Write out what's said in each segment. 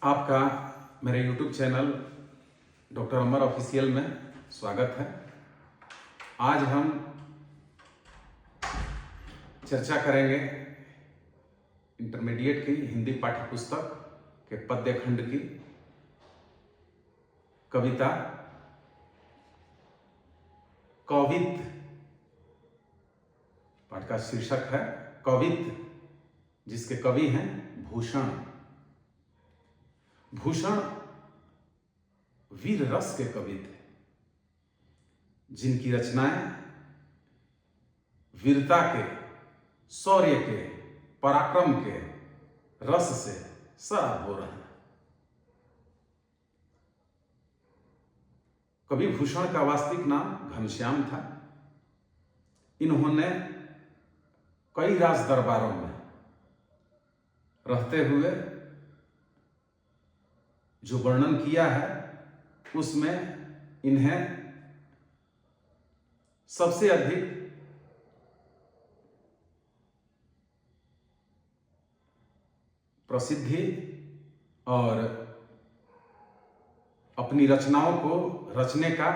आपका मेरे YouTube channel doctor अमर official में स्वागत है। आज हम चर्चा करेंगे इंटरमीडिएट की हिंदी पाठ्य पुस्तक के पद्य खंड की कविता कवित। पाठ का शीर्षक है कवित, जिसके कवि हैं भूषण। भूषण वीर रस के कवि थे, जिनकी रचनाएं वीरता के, शौर्य के, पराक्रम के रस से सराब हो रहे हैं। कवि भूषण का वास्तविक नाम घनश्याम था। इन्होंने कई राज दरबारों में रहते हुए जो वर्णन किया है उसमें इन्हें सबसे अधिक प्रसिद्धि और अपनी रचनाओं को रचने का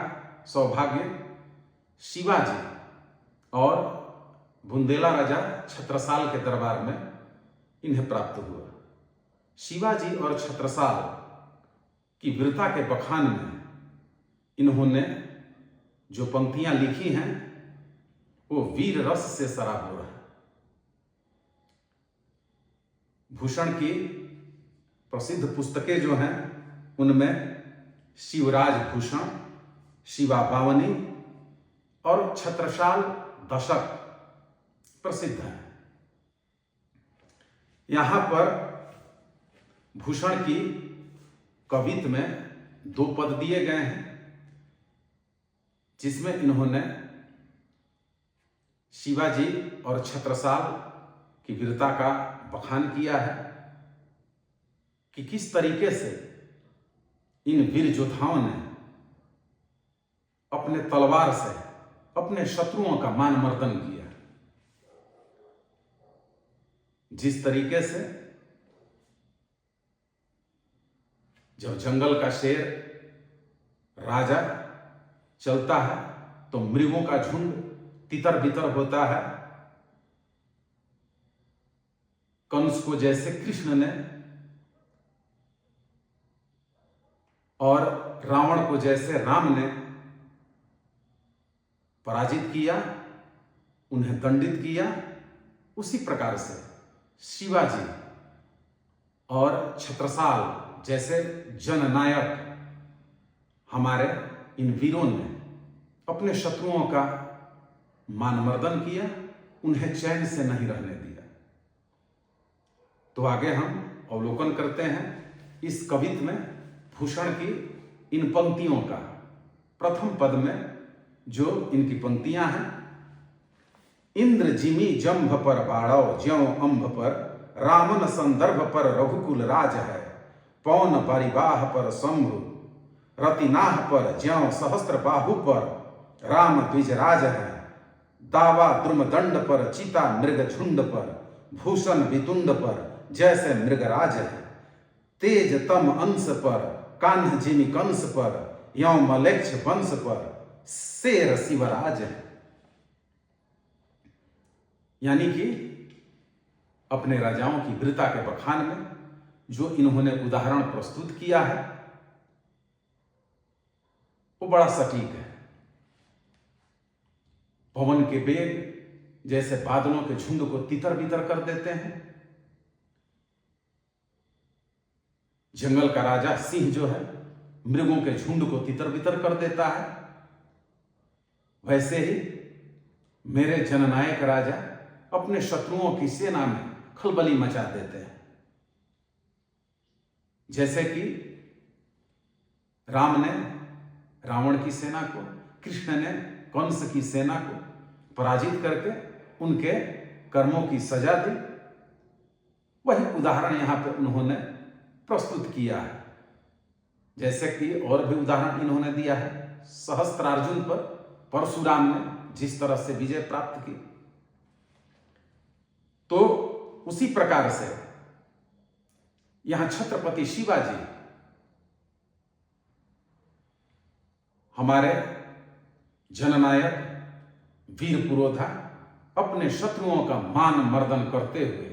सौभाग्य शिवाजी और बुंदेला राजा छत्रसाल के दरबार में इन्हें प्राप्त हुआ। शिवाजी और छत्रसाल की वीरता के बखान में इन्होंने जो पंक्तियां लिखी हैं वो वीर रस से सराब हो रहा है। भूषण की प्रसिद्ध पुस्तकें जो हैं उनमें शिवराज भूषण, शिवा बावनी और छत्रसाल दशक प्रसिद्ध हैं। यहां पर भूषण की कवित में दो पद दिए गए हैं, जिसमें इन्होंने शिवाजी और छत्रसाल की वीरता का बखान किया है कि किस तरीके से इन वीर योद्धाओं ने अपने तलवार से अपने शत्रुओं का मान मर्दन किया। जिस तरीके से जब जंगल का शेर राजा चलता है तो मृगों का झुंड तितर बितर होता है, कंस को जैसे कृष्ण ने और रावण को जैसे राम ने पराजित किया, उन्हें दंडित किया, उसी प्रकार से शिवाजी और छत्रसाल जैसे जननायक हमारे इन वीरों ने अपने शत्रुओं का मानमर्दन किया, उन्हें चैन से नहीं रहने दिया। तो आगे हम अवलोकन करते हैं इस कवित में भूषण की इन पंक्तियों का। प्रथम पद में जो इनकी पंक्तियां हैं, इंद्र जिमी जंभ पर बाड़ो ज्यों अंभ पर, रामन संदर्भ पर रघुकुल राज है, पौन परिवाह पर शंभु, रतिनाह पर ज्यों सहस्त्र बाहु पर, राम द्विजराज है, दावा द्रुमदंड पर चिता मृग झुंड पर, भूषण वितुंड पर जैसे मृगराज है, तेज तम अंश पर कान्ह जिमि कंस पर, यों मलेच्छ वंश पर शेर शिवराज है। यानी कि अपने राजाओं की वीरता के बखान में जो इन्होंने उदाहरण प्रस्तुत किया है वो बड़ा सटीक है। पवन के बेग जैसे बादलों के झुंड को तितर बितर कर देते हैं। जंगल का राजा सिंह जो है मृगों के झुंड को तितर बितर कर देता है, वैसे ही मेरे जननायक राजा अपने शत्रुओं की सेना में खलबली मचा देते हैं। जैसे कि राम ने रावण की सेना को, कृष्ण ने कंस की सेना को पराजित करके उनके कर्मों की सजा दी। वही उदाहरण यहां पर उन्होंने प्रस्तुत किया है। जैसे कि और भी उदाहरण इन्होंने दिया है सहस्त्रार्जुन पर परशुराम ने जिस तरह से विजय प्राप्त की, तो उसी प्रकार से यहां छत्रपति शिवाजी हमारे जननायक वीर पुरोधा अपने शत्रुओं का मान मर्दन करते हुए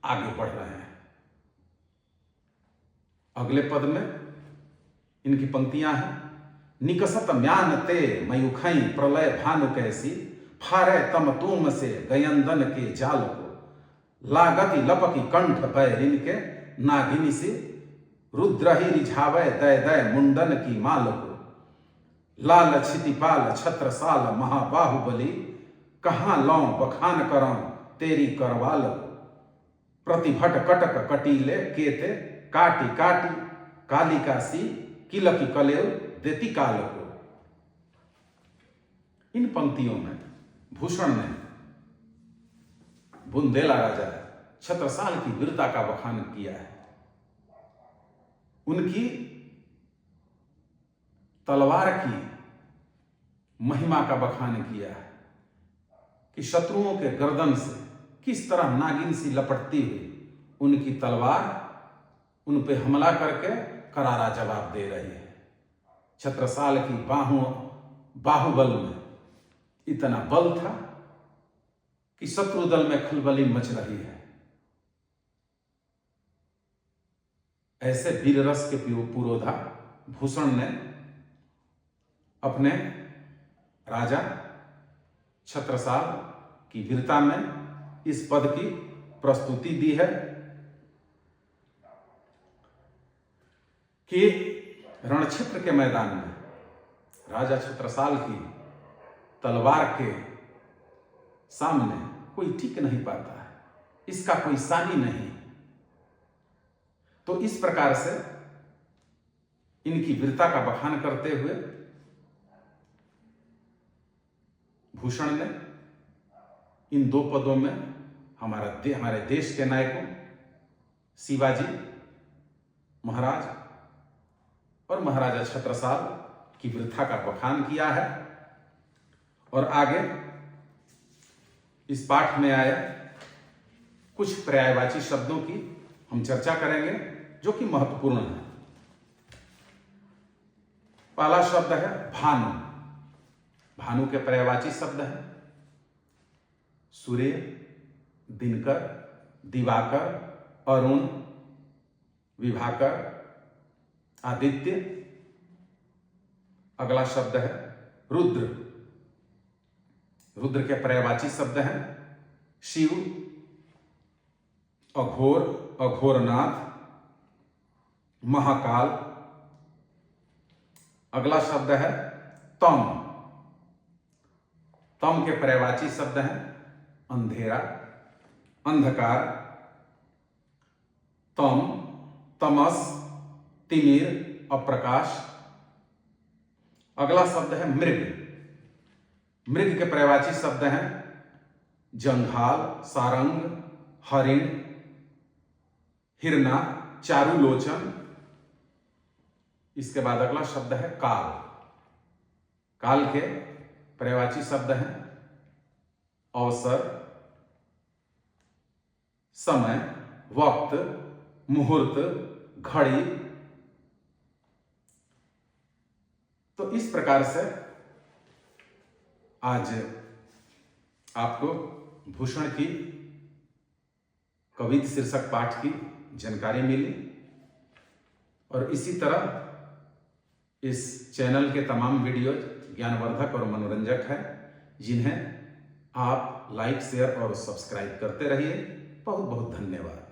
आगे बढ़ रहे हैं। अगले पद में इनकी पंक्तियां हैं। निकसत म्यान ते मयुखई प्रलय भानु कैसी, फारे तम तुम से गयंदन के जाल को, लागति लपकी कंठ बैरिन के नागिनी से, रुद्रही रिझावय दय दय मुंडन की माल को, लाल छितिपाल छत्रसाल महाबाहुबली, कहां लौ बखान करं तेरी करवाल को, प्रतिभट कटक कटीले केते काटी काटी, कालिका सी किलकी कलेव देती काल को। इन पंक्तियों में भूषण ने बुंदेला राजा छत्रसाल की वीरता का बखान किया है। उनकी तलवार की महिमा का बखान किया है कि शत्रुओं के गर्दन से किस तरह नागिन सी लपटती हुई उनकी तलवार उन पे हमला करके करारा जवाब दे रही है। छत्रसाल की बाहुबल में इतना बल था कि शत्रु दल में खलबली मच रही है। ऐसे वीर रस के पुरोधा भूषण ने अपने राजा छत्रसाल की वीरता में इस पद की प्रस्तुति दी है कि रणक्षेत्र के मैदान में राजा छत्रसाल की तलवार के सामने कोई टिक नहीं पाता है, इसका कोई सानी नहीं। तो इस प्रकार से इनकी वीरता का बखान करते हुए भूषण ने इन दो पदों में हमारे देश के नायकों शिवाजी महाराज और महाराजा छत्रसाल की वीरता का बखान किया है। और आगे इस पाठ में आए कुछ पर्यायवाची शब्दों की हम चर्चा करेंगे जो कि महत्वपूर्ण है। पहला शब्द है भानु। भानु के पर्यायवाची शब्द हैं सूर्य, दिनकर, दिवाकर, अरुण, विभाकर, आदित्य। अगला शब्द है रुद्र। रुद्र के पर्यायवाची शब्द हैं शिव, अघोर, अघोरनाथ, महाकाल। अगला शब्द है तम। तम के पर्यायवाची शब्द हैं अंधेरा, अंधकार, तम, तमस, तिमिर, अप्रकाश। अगला शब्द है मृग। मृग के पर्यायवाची शब्द हैं जंघाल, सारंग, हरिण, हिरना, चारुलोचन। इसके बाद अगला शब्द है काल। काल के पर्यायवाची शब्द हैं अवसर, समय, वक्त, मुहूर्त, घड़ी। तो इस प्रकार से आज आपको भूषण की कविता शीर्षक पाठ की जानकारी मिली। और इसी तरह इस चैनल के तमाम वीडियो ज्ञानवर्धक और मनोरंजक है, जिन्हें आप लाइक, शेयर और सब्सक्राइब करते रहिए। बहुत बहुत धन्यवाद।